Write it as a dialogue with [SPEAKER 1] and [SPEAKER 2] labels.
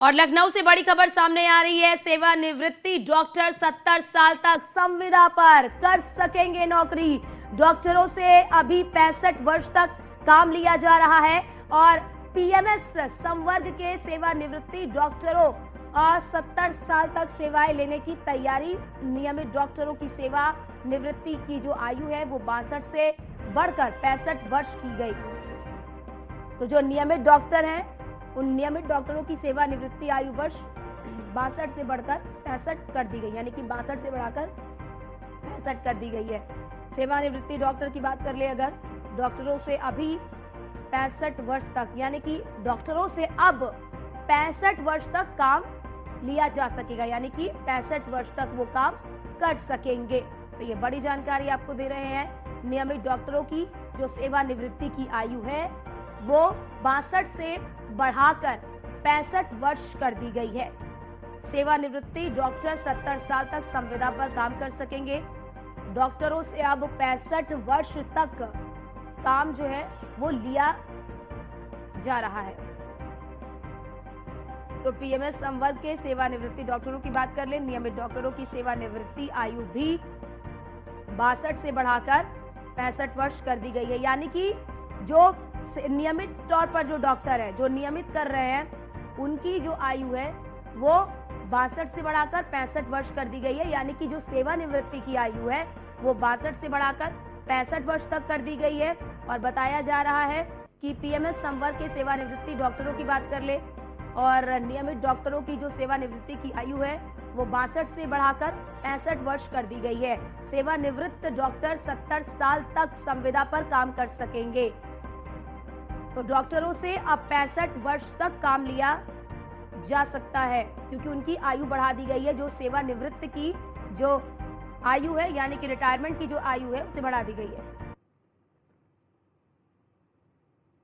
[SPEAKER 1] और लखनऊ से बड़ी खबर सामने आ रही है। सेवानिवृत्ति डॉक्टर 70 साल तक संविदा पर कर सकेंगे नौकरी। डॉक्टरों से अभी 65 वर्ष तक काम लिया जा रहा है और पीएमएस संवर्ग के सेवानिवृत्ति डॉक्टरों और 70 साल तक सेवाएं लेने की तैयारी। नियमित डॉक्टरों की सेवा निवृत्ति की जो आयु है वो 62 से बढ़कर 65 वर्ष की गई। तो जो नियमित डॉक्टर हैं उन नियमित डॉक्टरों की सेवानिवृत्ति आयु वर्ष 62 से बढ़कर 65 कर दी गई, यानी कि 62 से बढ़ाकर 65 कर दी गई है। सेवानिवृत्ति डॉक्टर की बात कर ले अगर, डॉक्टरों से अभी 65 वर्ष तक, यानी कि डॉक्टरों से अब 65 वर्ष तक काम लिया जा सकेगा, यानी कि 65 वर्ष तक वो काम कर सकेंगे। तो ये बड़ी जानकारी आपको दे रहे हैं। नियमित डॉक्टरों की जो सेवानिवृत्ति की आयु है वो 62 से बढ़ाकर 65 वर्ष कर दी गई है। सेवानिवृत्ति डॉक्टर 70 साल तक संविदा पर काम कर सकेंगे। डॉक्टरों से अब 65 वर्ष तक काम जो है वो लिया जा रहा है। तो पीएमएस संवर्ग के सेवानिवृत्ति डॉक्टरों की बात कर ले, नियमित डॉक्टरों की सेवानिवृत्ति आयु भी 62 से बढ़ाकर 65 वर्ष कर दी गई है, यानी कि जो नियमित तौर पर जो डॉक्टर है, जो नियमित कर रहे हैं, उनकी जो आयु है वो 62 से बढ़ाकर 65 वर्ष कर दी गई है, यानी कि जो सेवानिवृत्ति की आयु है वो 62 से बढ़ाकर 65 वर्ष तक कर दी गई है। और बताया जा रहा है कि पीएमएस संवर्ग के सेवानिवृत्ति डॉक्टरों की बात कर ले और नियमित डॉक्टरों की जो सेवानिवृत्ति की आयु है वो 62 से बढ़ाकर 65 वर्ष कर दी गई है। सेवानिवृत्त डॉक्टर 70 साल तक संविदा पर काम कर सकेंगे। तो डॉक्टरों से अब 65 वर्ष तक काम लिया जा सकता है, क्योंकि उनकी आयु बढ़ा दी गई है। जो सेवानिवृत्त की जो आयु है, यानी कि रिटायरमेंट की जो आयु है उसे बढ़ा दी गई है।